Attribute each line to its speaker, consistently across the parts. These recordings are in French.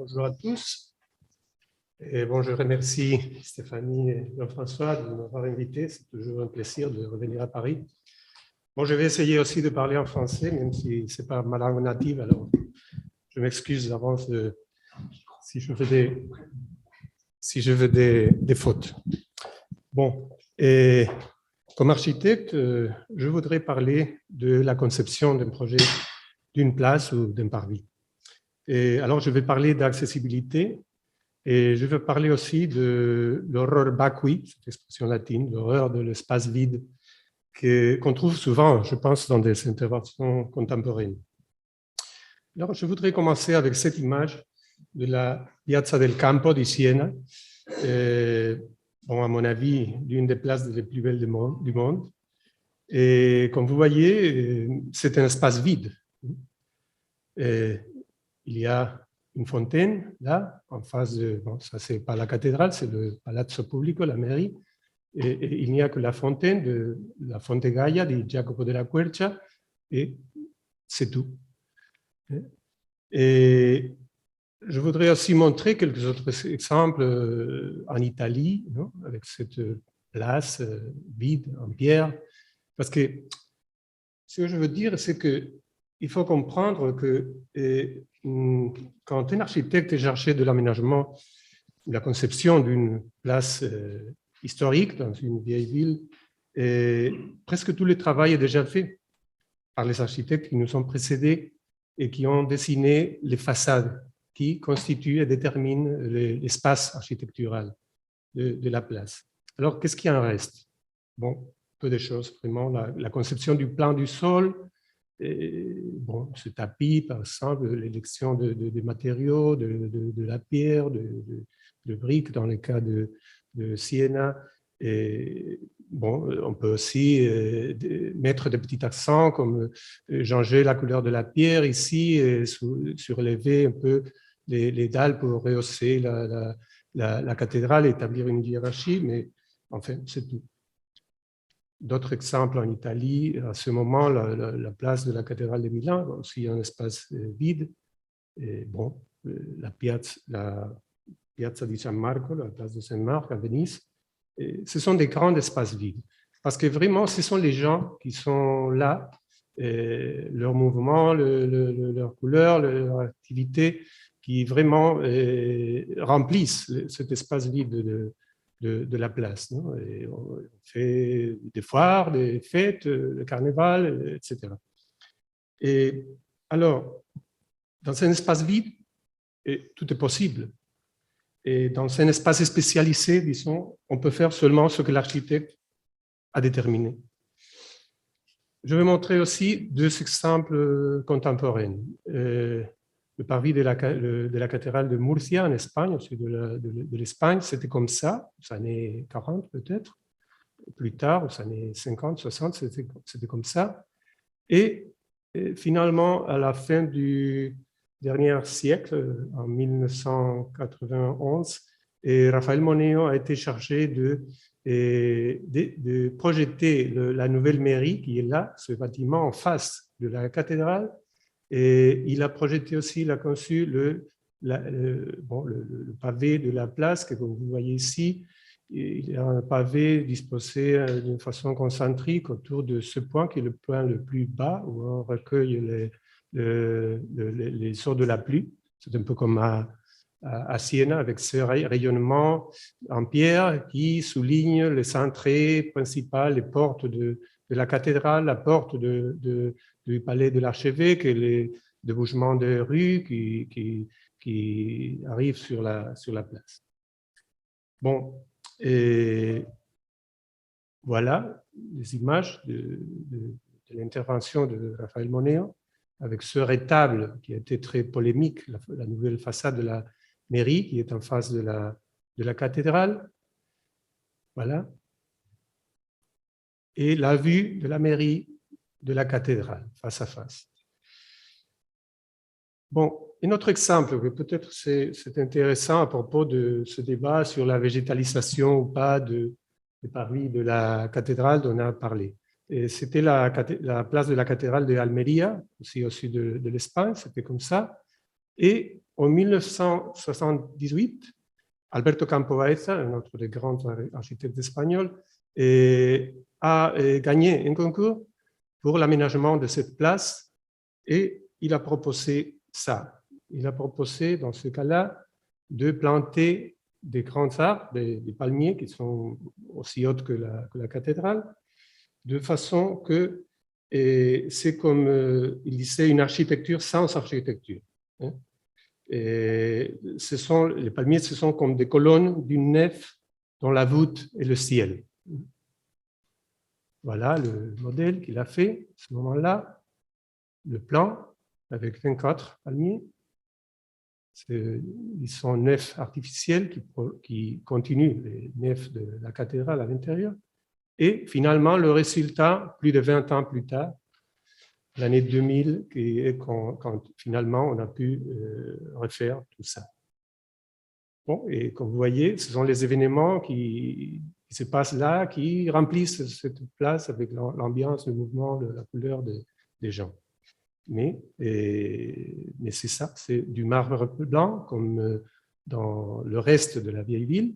Speaker 1: Bonjour à tous. Et bon, je remercie Stéphanie et Jean-François de m'avoir invité. C'est toujours un plaisir de revenir à Paris. Bon, je vais essayer aussi de parler en français, même si ce n'est pas ma langue native. Alors, je m'excuse d'avance si je fais des fautes. Bon, et comme architecte, je voudrais parler de la conception d'un projet d'une place ou d'un parvis. Et alors, je vais parler d'accessibilité et je vais parler aussi de l'horreur vacui, cette expression latine, l'horreur de l'espace vide qu'on trouve souvent, je pense, dans des interventions contemporaines. Alors, je voudrais commencer avec cette image de la Piazza del Campo di Siena, bon, à mon avis, l'une des places les plus belles du monde. Et comme vous voyez, c'est un espace vide. Et il y a une fontaine, là, en face de... Bon, ça, c'est pas la cathédrale, c'est le Palazzo Pubblico, la mairie. Et il n'y a que la fontaine de la Fonte Gaia de Jacopo della Quercia, et c'est tout. Et je voudrais aussi montrer quelques autres exemples en Italie, non, avec cette place vide, en pierre. Parce que ce que je veux dire, c'est qu'il faut comprendre que quand un architecte est chargé de l'aménagement, de la conception d'une place historique dans une vieille ville, presque tout le travail est déjà fait par les architectes qui nous ont précédés et qui ont dessiné les façades qui constituent et déterminent l'espace architectural de la place. Alors, qu'est-ce qui en reste? Bon, peu de choses, vraiment. La conception du plan du sol, bon, ce tapis, par exemple, l'élection des matériaux, de la pierre, de briques, dans le cas de Siena. Et bon, on peut aussi mettre des petits accents comme changer la couleur de la pierre ici, et surélever un peu les dalles pour rehausser la cathédrale, établir une hiérarchie, mais enfin, c'est tout. D'autres exemples en Italie, à ce moment, la place de la cathédrale de Milan, aussi un espace vide. Et bon, la piazza di San Marco, la place de Saint-Marc à Venise, et ce sont des grands espaces vides. Parce que vraiment, ce sont les gens qui sont là, leur mouvement, leur couleur, leur activité, qui vraiment remplissent cet espace vide de la place. Non? Et on fait des foires, des fêtes, le carnaval, etc. Et alors, dans un espace vide, tout est possible. Et dans un espace spécialisé, disons, on peut faire seulement ce que l'architecte a déterminé. Je vais montrer aussi deux exemples contemporains. Le parvis de la cathédrale de Murcia en Espagne, au sud de l'Espagne, c'était comme ça, aux années 40 peut-être. Plus tard, aux années 50, 60, c'était comme ça. Et finalement, à la fin du dernier siècle, en 1991, Raphaël Moneo a été chargé de projeter la nouvelle mairie qui est là, ce bâtiment en face de la cathédrale. Et il a projeté aussi, il a conçu le pavé de la place que vous voyez ici. Il y a un pavé disposé d'une façon concentrique autour de ce point qui est le point le plus bas où on recueille les eaux de la pluie. C'est un peu comme à Siena avec ce rayonnement en pierre qui souligne les entrées principales, les portes de la cathédrale, la porte du palais de l'archevêque et les débouchements de rues qui arrivent sur la place. Bon, et voilà les images de l'intervention de Raphaël Moneo avec ce rétable qui a été très polémique, la nouvelle façade de la mairie qui est en face de la cathédrale. Voilà. Et la vue de la mairie de la cathédrale, face à face. Bon, un autre exemple, peut-être c'est intéressant à propos de ce débat sur la végétalisation ou pas des parvis de la cathédrale dont on a parlé. C'était la place de la cathédrale de Almeria, aussi au sud de l'Espagne, c'était comme ça. Et en 1978, Alberto Campo Baeza, un autre des grands architectes espagnols, a gagné un concours pour l'aménagement de cette place et il a proposé ça. Il a proposé, dans ce cas-là, de planter des grands arbres, des palmiers qui sont aussi hautes que la cathédrale, de façon que c'est comme il disait une architecture sans architecture. Hein. Les palmiers, ce sont comme des colonnes d'une nef dont la voûte est le ciel. Voilà le modèle qu'il a fait à ce moment-là, le plan avec 24 palmiers. Ils sont nefs artificielles qui continuent les nefs de la cathédrale à l'intérieur. Et finalement, le résultat, plus de 20 ans plus tard, l'année 2000, quand finalement on a pu refaire tout ça. Bon, et comme vous voyez, ce sont les événements qui se passent là, qui remplissent cette place avec l'ambiance, le mouvement, la couleur des gens. Mais c'est ça, c'est du marbre blanc, comme dans le reste de la vieille ville,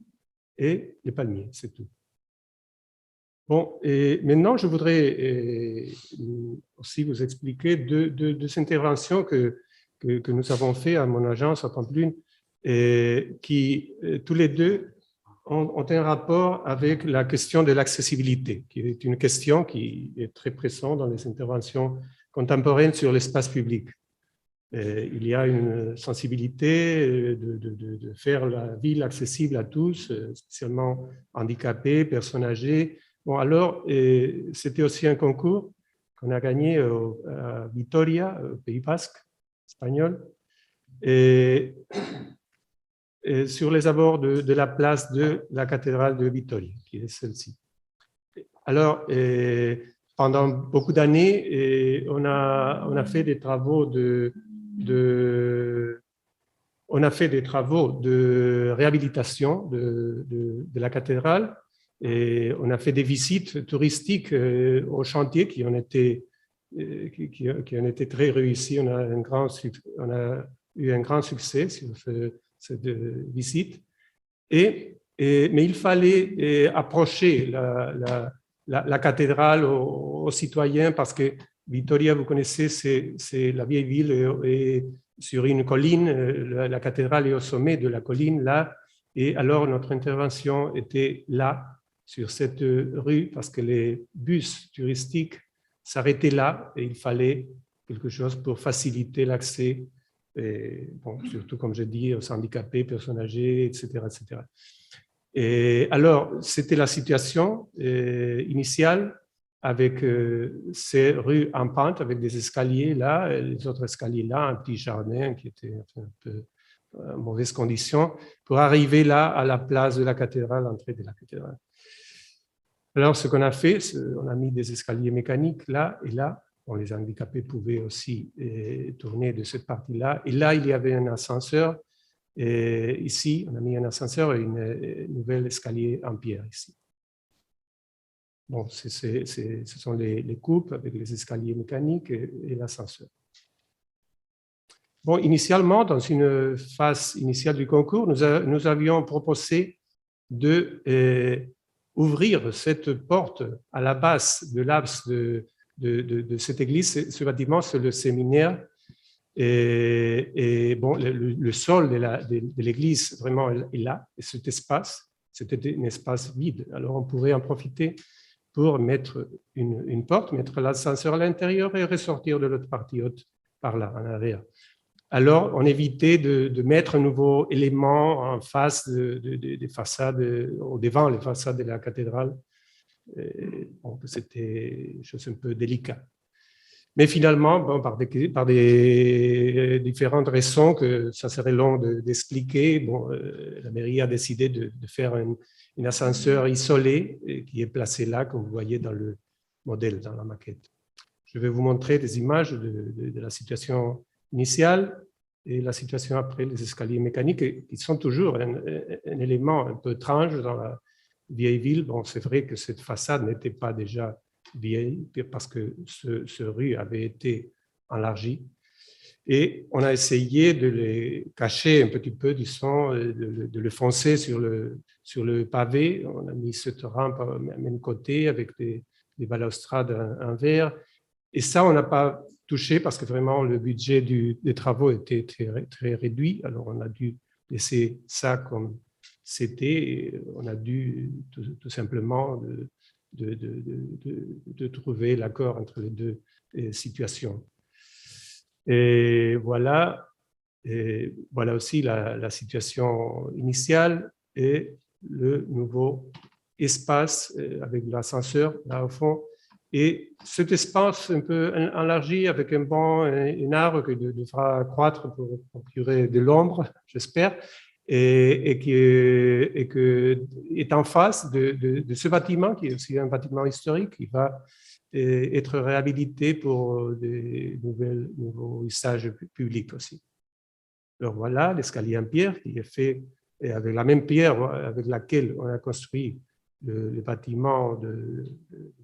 Speaker 1: et les palmiers, c'est tout. Bon, et maintenant, je voudrais aussi vous expliquer deux interventions que nous avons faites à mon agence à Pampelune, qui tous les deux ont un rapport avec la question de l'accessibilité, qui est une question qui est très présente dans les interventions contemporaines sur l'espace public. Il y a une sensibilité de faire la ville accessible à tous, spécialement handicapés, personnes âgées. Bon, alors, c'était aussi un concours qu'on a gagné à Vitoria, au Pays Basque, espagnol, et sur les abords de la place de la cathédrale de Vitoria, qui est celle-ci. Alors, pendant beaucoup d'années, on a fait des travaux de réhabilitation de la cathédrale et on a fait des visites touristiques au chantier qui ont été très réussis. On a eu un grand succès sur cette visite. Mais il fallait approcher la cathédrale aux citoyens parce que Vitoria, vous connaissez, c'est la vieille ville et sur une colline, la cathédrale est au sommet de la colline là, et alors notre intervention était là, sur cette rue, parce que les bus touristiques s'arrêtaient là et il fallait quelque chose pour faciliter l'accès, bon, surtout comme je dis, aux handicapés, personnes âgées, etc. etc. Et alors, c'était la situation initiale avec ces rues en pente, avec des escaliers là, les autres escaliers là, un petit jardin qui était un peu en mauvaise condition, pour arriver là à la place de la cathédrale, l'entrée de la cathédrale. Alors, ce qu'on a fait, on a mis des escaliers mécaniques là et là. Bon, les handicapés pouvaient aussi tourner de cette partie-là. Et là, il y avait un ascenseur. Et ici, on a mis un ascenseur et une nouvelle escalier en pierre ici. Bon, ce sont les coupes avec les escaliers mécaniques et l'ascenseur. Bon, initialement, dans une phase initiale du concours, nous avions proposé d'ouvrir cette porte à la base de l'apse de cette église. Ce bâtiment, c'est le séminaire. Et bon, le sol de l'église vraiment est là, et cet espace, c'était un espace vide. Alors, on pourrait en profiter pour mettre une porte, mettre l'ascenseur à l'intérieur et ressortir de l'autre partie haute par là, en arrière. Alors, on évitait de mettre un nouveau élément en face des façades, ou devant les façades de la cathédrale. Donc, c'était une chose un peu délicate. Mais finalement, bon, par des différentes raisons que ça serait long d'expliquer, bon, la mairie a décidé de faire un ascenseur isolé qui est placé là, comme vous voyez dans le modèle, dans la maquette. Je vais vous montrer des images de la situation initiale et la situation après, les escaliers mécaniques, qui sont toujours un élément un peu étrange dans la vieille ville. Bon, c'est vrai que cette façade n'était pas déjà vieille, parce que ce rue avait été élargie. Et on a essayé de les cacher un petit peu du son, de le foncer sur le pavé. On a mis cette rampe au même côté avec des balustrades en verre. Et ça, on n'a pas touché parce que vraiment le budget des travaux était très réduit. Alors, on a dû laisser ça comme c'était. Et on a dû tout simplement de trouver l'accord entre les deux situations. Et voilà aussi la situation initiale et le nouveau espace avec l'ascenseur là au fond. Et cet espace un peu élargi avec un banc, un arbre qui devra croître pour procurer de l'ombre, j'espère, et qui est en face de ce bâtiment, qui est aussi un bâtiment historique, qui va être réhabilité pour des nouveaux usages publics aussi. Alors voilà, l'escalier en pierre qui est fait avec la même pierre avec laquelle on a construit le bâtiment de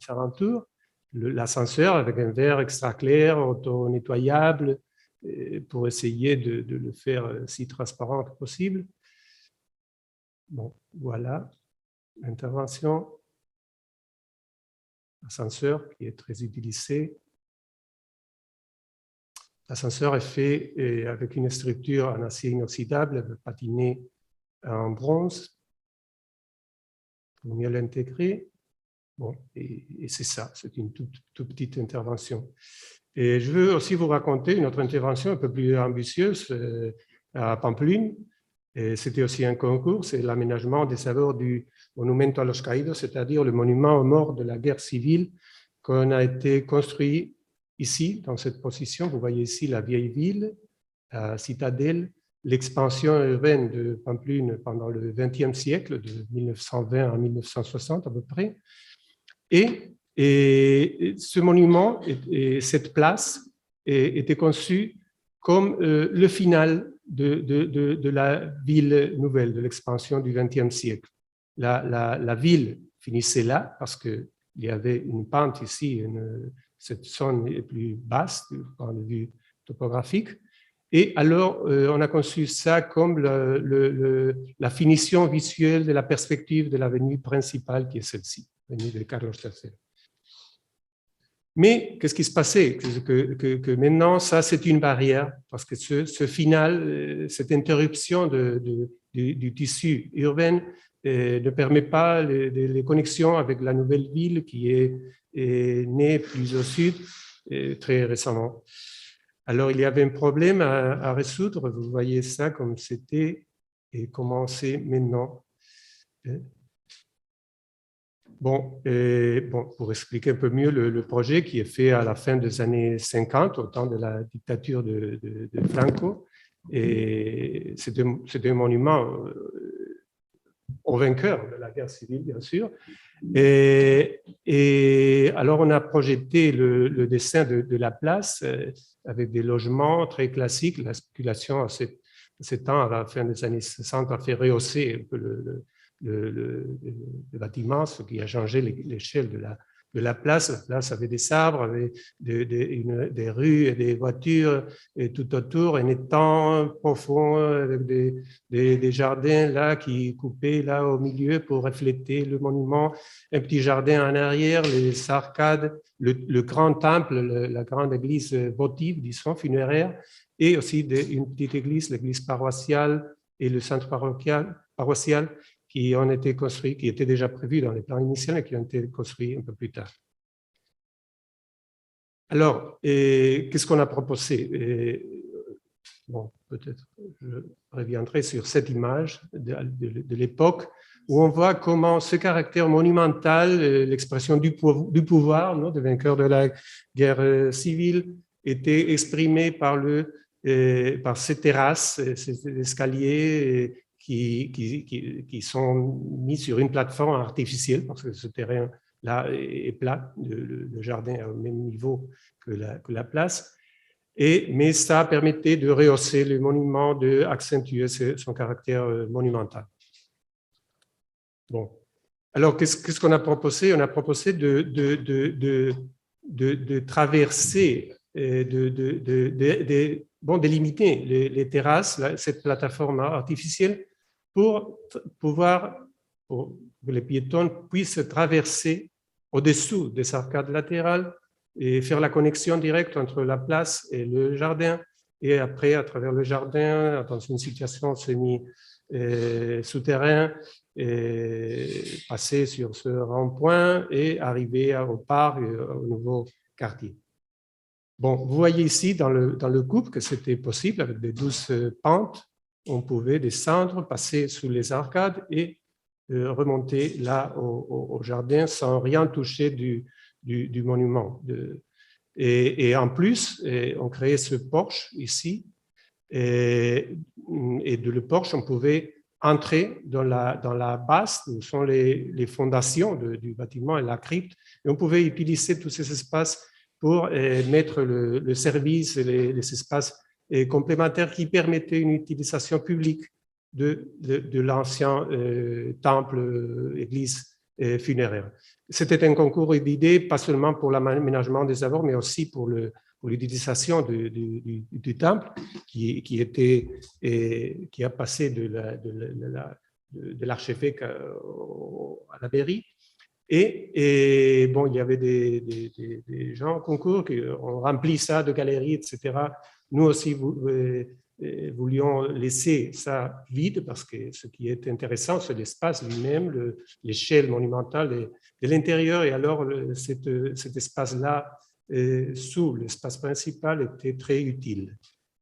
Speaker 1: Sarantour, l'ascenseur avec un verre extra clair, auto-nettoyable, pour essayer de le faire si transparent que possible. Bon, voilà l'intervention. Ascenseur qui est très utilisé. L'ascenseur est fait avec une structure en acier inoxydable patiné en bronze pour mieux l'intégrer. Bon, et c'est ça, c'est une toute petite intervention. Et je veux aussi vous raconter une autre intervention un peu plus ambitieuse à Pampelune. C'était aussi un concours, c'est l'aménagement des saveurs du Monumento a los Caídos, c'est-à-dire le monument aux morts de la guerre civile qu'on a été construit ici, dans cette position. Vous voyez ici la vieille ville, la citadelle, l'expansion urbaine de Pampelune pendant le XXe siècle, de 1920 à 1960 à peu près. Et ce monument et cette place étaient conçus comme le final de la ville nouvelle, de l'expansion du XXe siècle. La ville finissait là parce qu'il y avait une pente ici, cette zone est plus basse du point de vue topographique. Et alors, on a conçu ça comme la finition visuelle de la perspective de l'avenue principale qui est celle-ci, l'avenue de Carlos III. Mais qu'est-ce qui se passait? Que maintenant, ça, c'est une barrière, parce que ce final, cette interruption du tissu urbain ne permet pas les connexions avec la nouvelle ville qui est née plus au sud très récemment. Alors, il y avait un problème à résoudre. Vous voyez ça comme c'était et comment c'est maintenant. Bon, pour expliquer un peu mieux le projet qui est fait à la fin des années 50, au temps de la dictature de Franco, et c'est un monument aux vainqueurs de la guerre civile, bien sûr. Et alors, on a projeté le dessin de la place avec des logements très classiques. La spéculation à cet temps, à la fin des années 60, a fait rehausser un peu le bâtiment, ce qui a changé l'échelle de la place. La place avait des arbres, avait des rues et des voitures et tout autour, un étang profond avec des jardins là qui coupaient là au milieu pour refléter le monument, un petit jardin en arrière, les arcades, le grand temple, la grande église votive, disons, funéraire, et aussi une petite église, l'église paroissiale et le centre paroissial qui ont été construits, qui étaient déjà prévus dans les plans initiaux et qui ont été construits un peu plus tard. Alors, qu'est-ce qu'on a proposé? Bon, peut-être je reviendrai sur cette image de l'époque où on voit comment ce caractère monumental, l'expression du pouvoir, non, des vainqueurs de la guerre civile, était exprimé par ces terrasses, ces escaliers qui sont mis sur une plateforme artificielle parce que ce terrain-là est plat, le jardin est au même niveau que la place. Mais ça permettait de rehausser le monument, d'accentuer son caractère monumental. Bon. Alors, qu'est-ce qu'on a proposé? On a proposé de traverser délimiter les terrasses, cette plateforme artificielle, pour que les piétons puissent traverser au-dessous des arcades latérales et faire la connexion directe entre la place et le jardin, et après, à travers le jardin, dans une situation semi-souterraine, passer sur ce rond-point et arriver au parc, au nouveau quartier. Bon, vous voyez ici dans le couple que c'était possible avec des 12 pentes. On pouvait descendre, passer sous les arcades et remonter là au jardin sans rien toucher du monument. Et en plus, on créait ce porche ici. Et de le porche, on pouvait entrer dans la base où sont les fondations du bâtiment et la crypte. Et on pouvait utiliser tous ces espaces pour mettre le service et les espaces complémentaires qui permettaient une utilisation publique de l'ancien temple, église funéraire. C'était un concours d'idées, pas seulement pour l'aménagement des avoirs, mais aussi pour l'utilisation du temple qui a passé de l'archevêque à la mairie. Et bon, il y avait des gens en concours qui ont rempli ça de galeries, etc. Nous aussi, voulions laisser ça vide parce que ce qui est intéressant, c'est l'espace lui-même, l'échelle monumentale de l'intérieur. Et alors, cet espace-là, sous l'espace principal, était très utile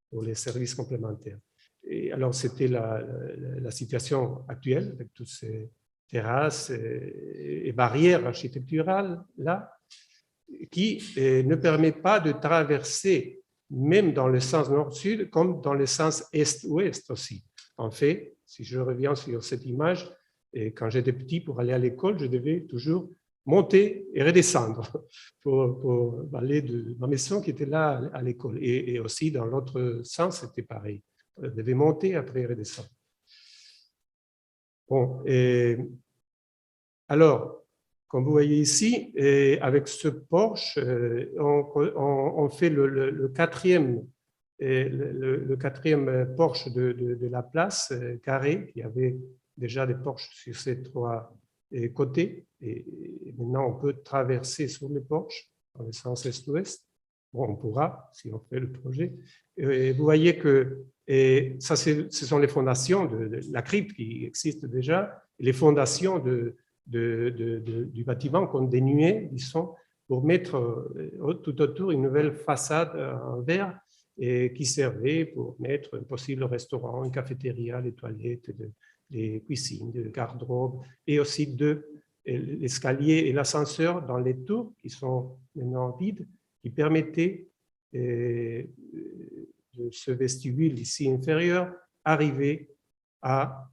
Speaker 1: pour les services complémentaires. Et alors, c'était la situation actuelle avec toutes ces terrasses et barrières architecturales là, qui ne permettent pas de traverser, même dans le sens nord-sud, comme dans le sens est-ouest aussi. En fait, si je reviens sur cette image, quand j'étais petit, pour aller à l'école, je devais toujours monter et redescendre pour aller de ma maison qui était là à l'école. Et aussi, dans l'autre sens, c'était pareil. Je devais monter, après redescendre. Bon, alors, comme vous voyez ici, avec ce porche, on fait le quatrième porche de la place carrée. Il y avait déjà des porches sur ces 3 côtés. Et maintenant, on peut traverser sur les porches dans le sens est-ouest. Bon, on pourra, si on fait le projet. Et vous voyez que ça, ce sont les fondations de la crypte qui existe déjà, les fondations du bâtiment qu'on dénuait, disons, pour mettre tout autour une nouvelle façade en verre qui servait pour mettre un possible restaurant, une cafétéria, les toilettes, les cuisines, le garde-robe, et aussi l'escalier et l'ascenseur dans les tours qui sont maintenant vides, qui permettaient de ce vestibule ici inférieur arriver à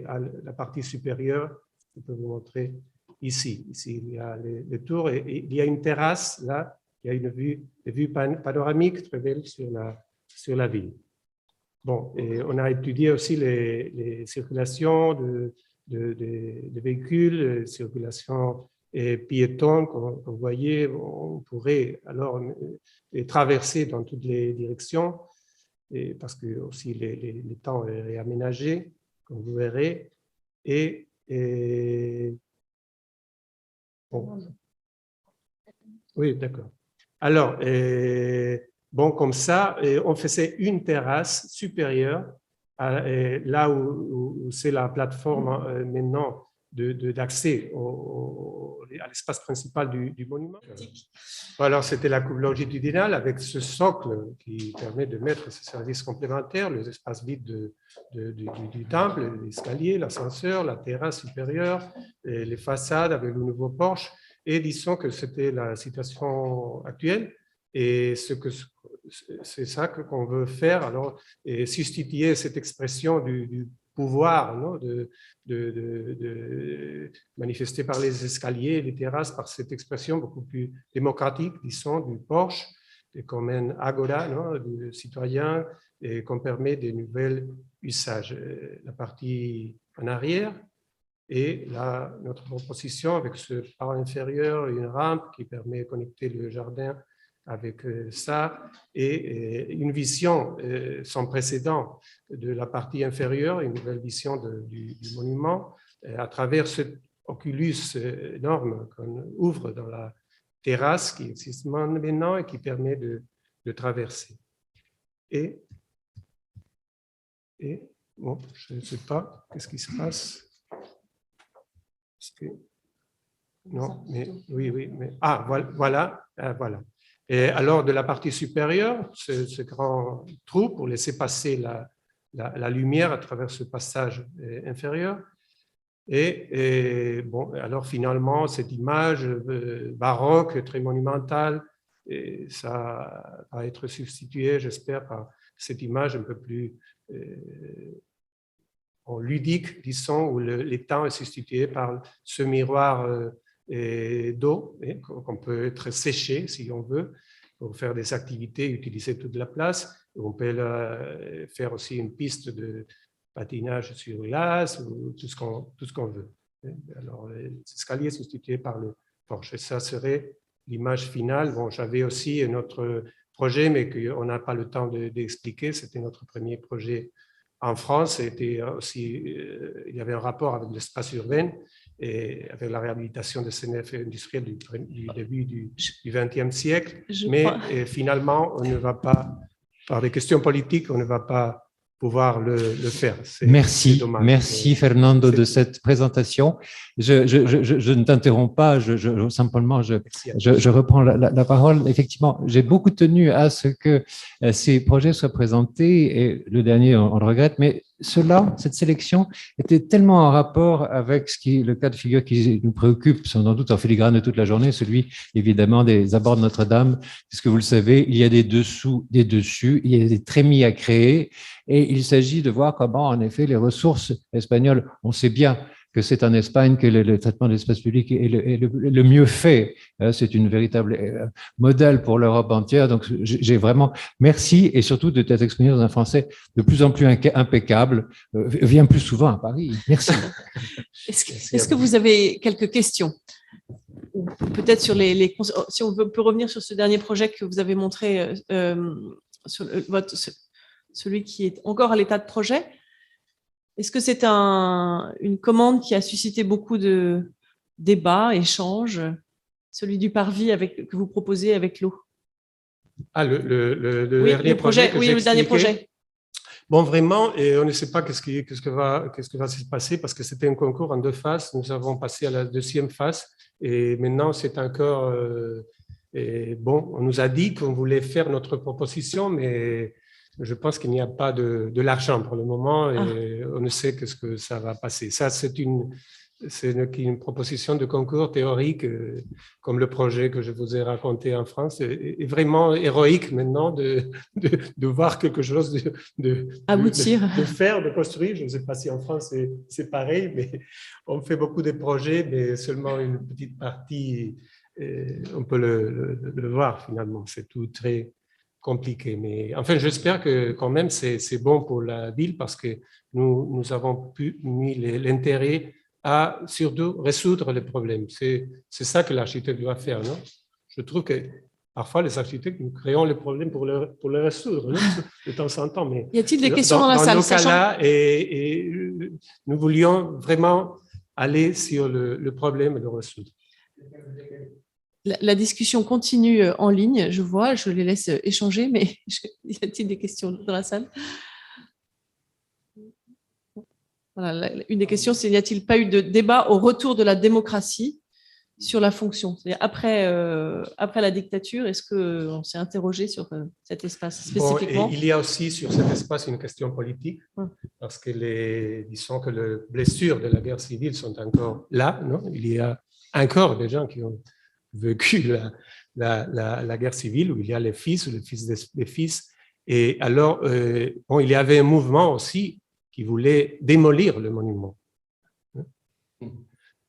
Speaker 1: à la partie supérieure. Je peux vous montrer ici. Ici, il y a les tours et il y a une terrasse là. Il y a une vue panoramique très belle sur la ville. Bon, et on a étudié aussi les circulations de véhicules, circulation piétonne, comme vous voyez. On pourrait alors traverser dans toutes les directions, parce que aussi les temps est réaménagé, comme vous verrez. Bon. Oui, d'accord. Alors, bon, comme ça, on faisait une terrasse supérieure là où c'est la plateforme maintenant d'accès à l'espace principal du monument. Alors, c'était la coupe longitudinale avec ce socle qui permet de mettre ces services complémentaires, les espaces vides du temple, l'escalier, l'ascenseur, la terrasse supérieure, les façades avec le nouveau porche. Et disons que c'était la situation actuelle et c'est ça qu'on veut faire. Alors, et substituer cette expression du pouvoir, non, manifesté par les escaliers, les terrasses, par cette expression beaucoup plus démocratique, disons, du porche, comme un agora, non, du citoyen, et qu'on permet de nouveaux usages. La partie en arrière, Et là, notre proposition avec ce pan inférieur, une rampe qui permet de connecter le jardin avec ça, et une vision sans précédent de la partie inférieure, une nouvelle vision du monument, à travers cet oculus énorme qu'on ouvre dans la terrasse qui existe maintenant et qui permet de traverser. Et bon, je ne sais pas qu'est-ce qui se passe. Non, mais oui, mais voilà. Et alors, de la partie supérieure, ce grand trou pour laisser passer la lumière à travers ce passage inférieur. Et bon, alors finalement, cette image baroque, très monumentale, et ça va être substitué, j'espère, par cette image un peu plus ludique, disons, où les temps est substitué par ce miroir d'eau qu'on peut être séché, si on veut, pour faire des activités, utiliser toute la place. On peut faire aussi une piste de patinage sur glace ou tout ce qu'on veut. Alors, l'escalier substitué par le porche. Et ça serait l'image finale. Bon, j'avais aussi notre projet, mais qu'on n'a pas le temps d'expliquer. C'était notre premier projet en France. C'était aussi, il y avait un rapport avec l'espace urbain et avec la réhabilitation de CNF industrielle du début du XXe siècle. Mais finalement, on ne va pas, par des questions politiques, on ne va pas pouvoir le faire.
Speaker 2: Merci Fernando de cette présentation. Je ne t'interromps pas, simplement je reprends la parole. Effectivement, j'ai beaucoup tenu à ce que ces projets soient présentés, et le dernier, on le regrette, mais cette sélection était tellement en rapport avec le cas de figure qui nous préoccupe, sans doute en filigrane de toute la journée, celui évidemment des abords de Notre-Dame, puisque vous le savez, il y a des dessous, des dessus, il y a des trémies à créer, et il s'agit de voir comment, en effet, les ressources espagnoles, on sait bien que c'est en Espagne que le traitement de l'espace public est le mieux fait. C'est une véritable modèle pour l'Europe entière. Donc, j'ai vraiment merci, et surtout de t'être exprimé dans un français de plus en plus impeccable. Viens plus souvent à Paris. Merci.
Speaker 3: Est-ce que vous avez quelques questions? Ou peut-être sur si on peut revenir sur ce dernier projet que vous avez montré, sur celui qui est encore à l'état de projet. Est-ce que c'est une commande qui a suscité beaucoup de débats, échanges, celui du parvis que vous proposez avec l'eau?
Speaker 1: Ah, le dernier projet.
Speaker 3: Oui, le dernier projet.
Speaker 1: Bon, vraiment, et on ne sait pas qu'est-ce que va se passer, parce que c'était un concours en 2 phases. Nous avons passé à la 2e phase, et maintenant c'est encore... bon, on nous a dit qu'on voulait faire notre proposition, mais je pense qu'il n'y a pas de l'argent pour le moment, et on ne sait qu'est-ce que ça va passer. Ça, c'est une proposition de concours théorique, comme le projet que je vous ai raconté en France, est vraiment héroïque maintenant de voir quelque chose
Speaker 3: aboutir,
Speaker 1: de faire, de construire. Je ne sais pas si en France c'est pareil, mais on fait beaucoup de projets, mais seulement une petite partie, on peut le voir finalement. C'est tout très compliqué. Mais enfin, j'espère que quand même c'est bon pour la ville, parce que nous avons mis l'intérêt à surtout résoudre les problèmes. C'est ça que l'architecte doit faire, non? Je trouve que parfois les architectes, nous créons les problèmes pour les résoudre, non? De temps en temps. Mais
Speaker 3: y a-t-il des questions dans la salle?
Speaker 1: Dans nos cas-là, et nous voulions vraiment aller sur le problème et le résoudre.
Speaker 3: La discussion continue en ligne, je vois, je les laisse échanger, mais y a-t-il des questions dans la salle? Voilà, une des questions, c'est: n'y a-t-il pas eu de débat au retour de la démocratie sur la fonction? Après la dictature, est-ce qu'on s'est interrogé sur cet espace spécifiquement?
Speaker 1: Bon, il y a aussi sur cet espace une question politique, parce que disons que les blessures de la guerre civile sont encore là, non? Il y a encore des gens qui ont vécu la guerre civile, où il y a les fils ou les fils des fils. Et alors, bon, il y avait un mouvement aussi qui voulait démolir le monument.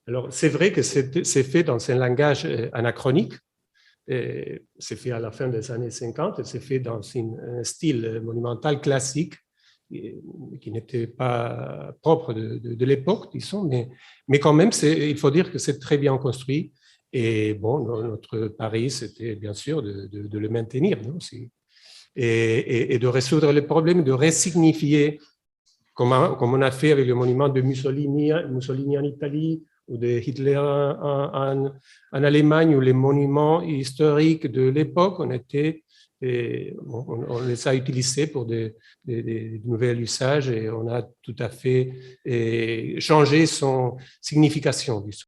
Speaker 1: Alors, c'est vrai que c'est fait dans un langage anachronique, c'est fait à la fin des années 50, c'est fait dans un style monumental classique, qui n'était pas propre de l'époque, disons, mais quand même, il faut dire que c'est très bien construit. Et bon, notre pari, c'était bien sûr de le maintenir, non, aussi, et de résoudre les problèmes, de resignifier, comme on a fait avec le monument de Mussolini en Italie, ou de Hitler en Allemagne, où les monuments historiques de l'époque, on les a utilisés pour des nouveaux usages et on a tout à fait changé son signification, disons.